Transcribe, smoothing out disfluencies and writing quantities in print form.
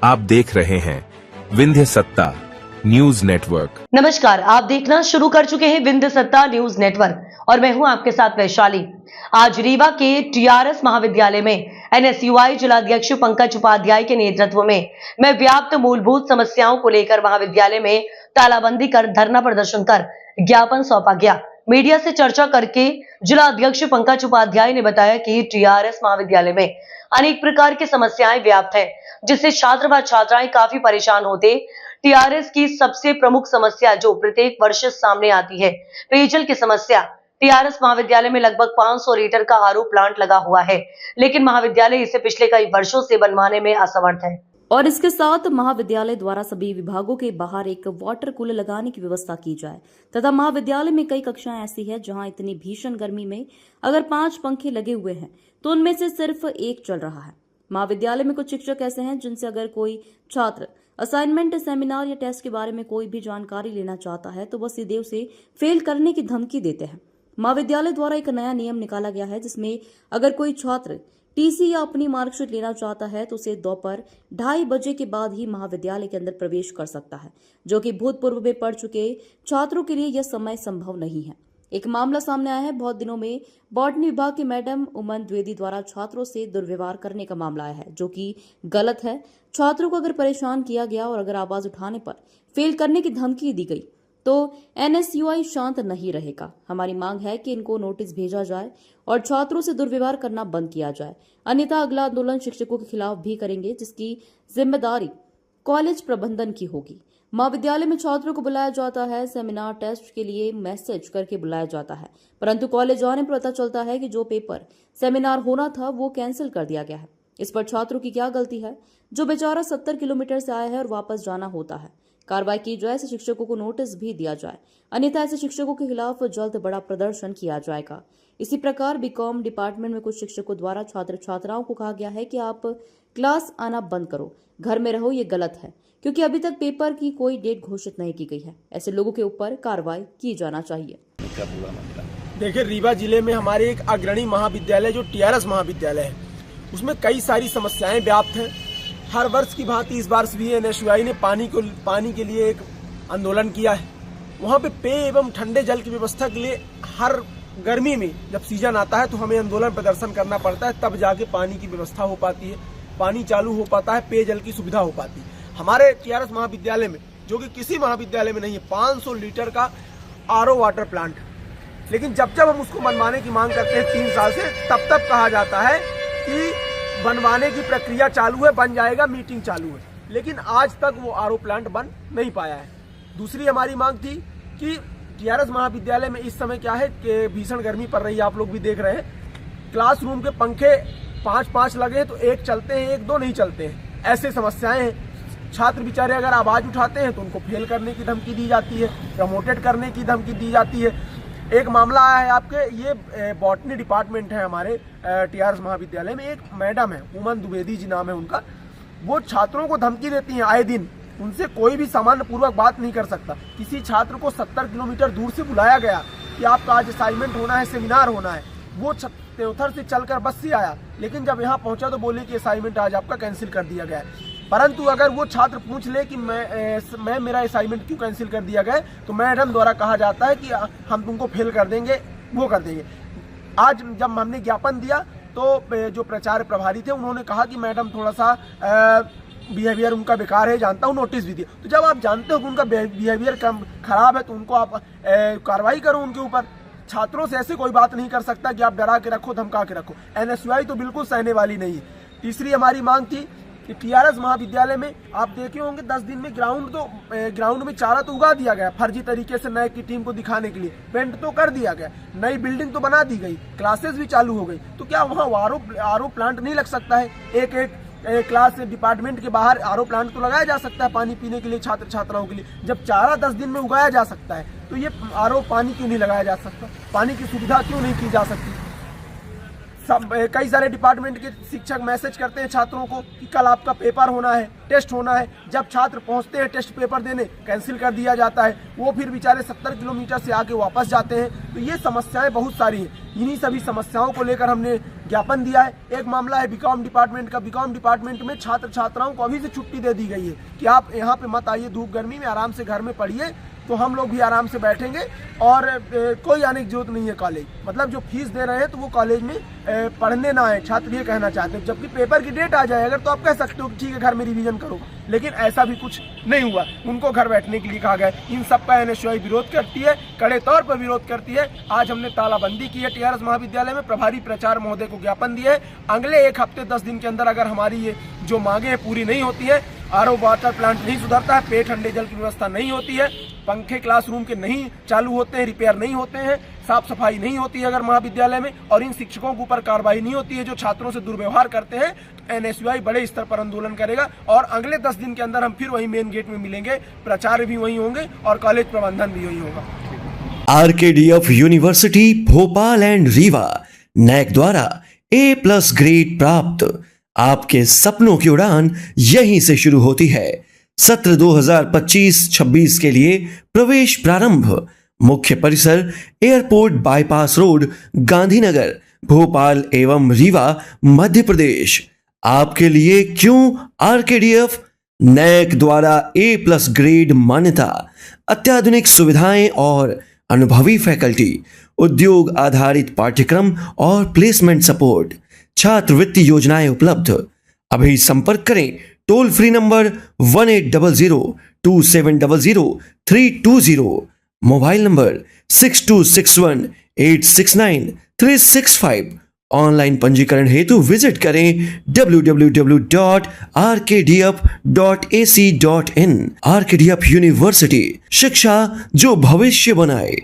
आप देख रहे हैं विंध्य सत्ता न्यूज नेटवर्क। नमस्कार, आप देखना शुरू कर चुके हैं विंध्य सत्ता न्यूज नेटवर्क और मैं हूं आपके साथ वैशाली। आज रीवा के टीआरएस महाविद्यालय में एनएसयूआई जिलाध्यक्ष पंकज उपाध्याय के नेतृत्व में व्याप्त मूलभूत समस्याओं को लेकर महाविद्यालय में तालाबंदी कर धरना प्रदर्शन कर ज्ञापन सौंपा गया। मीडिया से चर्चा करके जिलाध्यक्ष पंकज उपाध्याय ने बताया कि टीआरएस महाविद्यालय में अनेक प्रकार की समस्याएं व्याप्त है, जिससे छात्र व छात्राएं काफी परेशान होते। टीआरएस की सबसे प्रमुख समस्या जो प्रत्येक वर्ष सामने आती है, पेयजल की समस्या। टीआरएस महाविद्यालय में लगभग 500 लीटर का आरओ प्लांट लगा हुआ है, लेकिन महाविद्यालय इसे पिछले कई वर्षों से बनवाने में असमर्थ है। और इसके साथ महाविद्यालय द्वारा सभी विभागों के बाहर एक वाटर कूलर लगाने की व्यवस्था की जाए तथा महाविद्यालय में कई कक्षाएं ऐसी है जहां इतनी भीषण गर्मी में अगर 5 पंखे लगे हुए हैं तो उनमें से सिर्फ एक चल रहा है। महाविद्यालय में कुछ शिक्षक ऐसे हैं जिनसे अगर कोई छात्र असाइनमेंट, सेमिनार या टेस्ट के बारे में कोई भी जानकारी लेना चाहता है तो वह सीधे उसे फेल करने की धमकी देते हैं। महाविद्यालय द्वारा एक नया नियम निकाला गया है जिसमें अगर कोई छात्र टीसी या अपनी मार्कशीट लेना चाहता है तो उसे दोपहर 2:30 बजे के बाद ही महाविद्यालय के अंदर प्रवेश कर सकता है, जो कि भूतपूर्व में पढ़ चुके छात्रों के लिए यह समय संभव नहीं है। एक मामला सामने आया है। बहुत दिनों में बॉटनी विभाग के मैडम उमन द्विवेदी द्वारा छात्रों से दुर्व्यवहार करने का मामला आया है, जो कि गलत है। छात्रों को अगर परेशान किया गया और अगर आवाज उठाने पर फेल करने की धमकी दी गई तो एनएसयूआई शांत नहीं रहेगा। हमारी मांग है कि इनको नोटिस भेजा जाए और छात्रों से दुर्व्यवहार करना बंद किया जाए, अन्यथा अगला आंदोलन शिक्षकों के खिलाफ भी करेंगे, जिसकी जिम्मेदारी कॉलेज प्रबंधन की होगी। महाविद्यालय में छात्रों को बुलाया जाता है, सेमिनार टेस्ट के लिए मैसेज करके बुलाया जाता है, परंतु कॉलेज आने पर पता चलता है कि जो पेपर सेमिनार होना था वो कैंसिल कर दिया गया है। इस पर छात्रों की क्या गलती है, जो बेचारा 70 किलोमीटर से आया है और वापस जाना होता है। कार्रवाई की जाए, ऐसे शिक्षकों को नोटिस भी दिया जाए, अन्यथा ऐसे शिक्षकों के खिलाफ जल्द बड़ा प्रदर्शन किया जाएगा। इसी प्रकार बीकॉम डिपार्टमेंट में कुछ शिक्षकों द्वारा छात्र छात्राओं को कहा गया है कि आप क्लास आना बंद करो, घर में रहो। ये गलत है क्योंकि अभी तक पेपर की कोई डेट घोषित नहीं की गई है। ऐसे लोगों के ऊपर कार्रवाई की जाना चाहिए। देखिए, रीवा जिले में हमारे एक अग्रणी महाविद्यालय जो टीआरएस महाविद्यालय है, उसमें कई सारी समस्याएं व्याप्त हैं। हर वर्ष की भांति इस वर्ष भी एनएसयूआई ने पानी के लिए एक आंदोलन किया है। वहाँ पे पेय एवं ठंडे जल की व्यवस्था के लिए हर गर्मी में जब सीजन आता है तो हमें आंदोलन प्रदर्शन करना पड़ता है, तब जाके पानी की व्यवस्था हो पाती है, पानी चालू हो पाता है, पेयजल की सुविधा हो पाती है। हमारे टीआरएस महाविद्यालय में, जो कि किसी महाविद्यालय में नहीं है, 500 लीटर का आरओ वाटर प्लांट, लेकिन जब हम उसको बनवाने की मांग करते हैं 3 साल से, तब कहा जाता है कि बनवाने की प्रक्रिया चालू है, बन जाएगा, मीटिंग चालू है, लेकिन आज तक वो आरओ प्लांट बन नहीं पाया है। दूसरी हमारी मांग थी कि टीआरएस महाविद्यालय में इस समय क्या है कि भीषण गर्मी पड़ रही है, आप लोग भी देख रहे हैं। क्लासरूम के पंखे 5-5 लगे हैं तो एक चलते हैं, 1-2 नहीं चलते हैं। ऐसे समस्याएं हैं। छात्र बेचारे अगर आवाज उठाते हैं तो उनको फेल करने की धमकी दी जाती है, प्रमोटेड करने की धमकी दी जाती है। एक मामला आया है आपके, ये बॉटनी डिपार्टमेंट है हमारे टीआरएस महाविद्यालय में, एक मैडम है उमन द्विवेदी जी नाम है उनका, वो छात्रों को धमकी देती हैं आए दिन। उनसे कोई भी सामान्य पूर्वक बात नहीं कर सकता। किसी छात्र को 70 किलोमीटर दूर से बुलाया गया कि आपका आज असाइनमेंट होना है, सेमिनार होना है, वो त्योथर से चलकर बस से आया, लेकिन जब यहाँ पहुंचा तो बोले कि असाइनमेंट आज आपका कैंसिल कर दिया गया है। परंतु अगर वो छात्र पूछ ले कि मैं मेरा असाइनमेंट क्यों कैंसिल कर दिया गया, तो मैडम द्वारा कहा जाता है कि हम तुमको फेल कर देंगे, वो कर देंगे। आज जब हमने ज्ञापन दिया तो जो प्रचार प्रभारी थे उन्होंने कहा कि मैडम थोड़ा सा बिहेवियर उनका बेकार है, जानता हूँ, नोटिस भी दिया। तो जब आप जानते हो कि उनका बिहेवियर खराब है तो उनको आप कार्रवाई करो उनके ऊपर। छात्रों से ऐसे कोई बात नहीं कर सकता कि आप डरा के रखो, धमका के रखो। एनएसयूआई तो बिल्कुल सहने वाली नहीं है। तीसरी हमारी मांग थी कि टीआरएस महाविद्यालय में आप देखे होंगे 10 दिन में ग्राउंड में चारा तो उगा दिया गया फर्जी तरीके से नए की टीम को दिखाने के लिए, पेंट तो कर दिया गया, नई बिल्डिंग तो बना दी गई, क्लासेस भी चालू हो गई, तो क्या वहाँ आरओ प्लांट नहीं लग सकता है? एक क्लास डिपार्टमेंट के बाहर आरओ प्लांट तो लगाया जा सकता है पानी पीने के लिए छात्र छात्राओं के लिए। जब चारा 10 दिन में उगाया जा सकता है तो ये आरओ पानी क्यों नहीं लगाया जा सकता? पानी की सुविधा क्यों नहीं की जा सकती? कई सारे डिपार्टमेंट के शिक्षक मैसेज करते हैं छात्रों को कि कल आपका पेपर होना है, टेस्ट होना है। जब छात्र पहुंचते हैं टेस्ट पेपर देने, कैंसिल कर दिया जाता है। वो फिर बेचारे 70 किलोमीटर से आके वापस जाते हैं। तो ये समस्याएं बहुत सारी हैं। इन्हीं सभी समस्याओं को लेकर हमने ज्ञापन दिया है। एक मामला है बीकॉम डिपार्टमेंट का। बीकॉम डिपार्टमेंट में छात्र छात्राओं को अभी से छुट्टी दे दी गई है कि आप यहाँ पे मत आइए, धूप गर्मी में आराम से घर में पढ़िए। तो हम लोग भी आराम से बैठेंगे और कोई आने की जरूरत नहीं है कॉलेज। मतलब जो फीस दे रहे हैं तो वो कॉलेज में पढ़ने ना आए, छात्र ये कहना चाहते हैं। जबकि पेपर की डेट आ जाए अगर तो आप कह सकते हो कि ठीक है घर में रिवीजन करो, लेकिन ऐसा भी कुछ नहीं हुआ। उनको घर बैठने के लिए कहा गया। इन सब का एनएसयूआई विरोध करती है, कड़े तौर पर विरोध करती है। आज हमने तालाबंदी की है टीआरएस महाविद्यालय में, प्रभारी प्राचार्य महोदय को ज्ञापन दिया है। अगले 1 हफ्ते 10 दिन के अंदर अगर हमारी ये जो मांगे पूरी नहीं होती है, आरओ वाटर प्लांट नहीं सुधरता है, पेय ठंडे जल की व्यवस्था नहीं होती है, पंखे क्लासरूम के नहीं चालू होते हैं, रिपेयर नहीं होते हैं, साफ सफाई नहीं होती है अगर महाविद्यालय में, और इन शिक्षकों के ऊपर कार्रवाई नहीं होती है जो छात्रों से दुर्व्यवहार करते हैं, तो एनएसयूआई बड़े स्तर पर आंदोलन करेगा। और अगले 10 दिन के अंदर हम फिर वही मेन गेट में मिलेंगे, प्राचार्य भी वही होंगे और कॉलेज प्रबंधन भी वही होगा। RKDF university Bhopal and Rewa NAAC द्वारा A+ ग्रेड प्राप्त। आपके सपनों की उड़ान यहीं से शुरू होती है। सत्र 2025-26 के लिए प्रवेश प्रारंभ। मुख्य परिसर airport bypass road, Gandhinagar, Bhopal एवं रीवा, मध्य प्रदेश। आपके लिए क्यों आरकेडीएफ? नैक द्वारा A+ ग्रेड मान्यता, अत्याधुनिक सुविधाएं और अनुभवी फैकल्टी, उद्योग आधारित पाठ्यक्रम और प्लेसमेंट सपोर्ट, छात्रवृत्ति योजनाएं उपलब्ध। अभी संपर्क करें toll free number 1800-2700-320, mobile number 6261-869-365। Online पंजीकरण हेतु विजिट करें www.rkdf.ac.in। आरकेडीएफ यूनिवर्सिटी, शिक्षा जो भविष्य बनाए।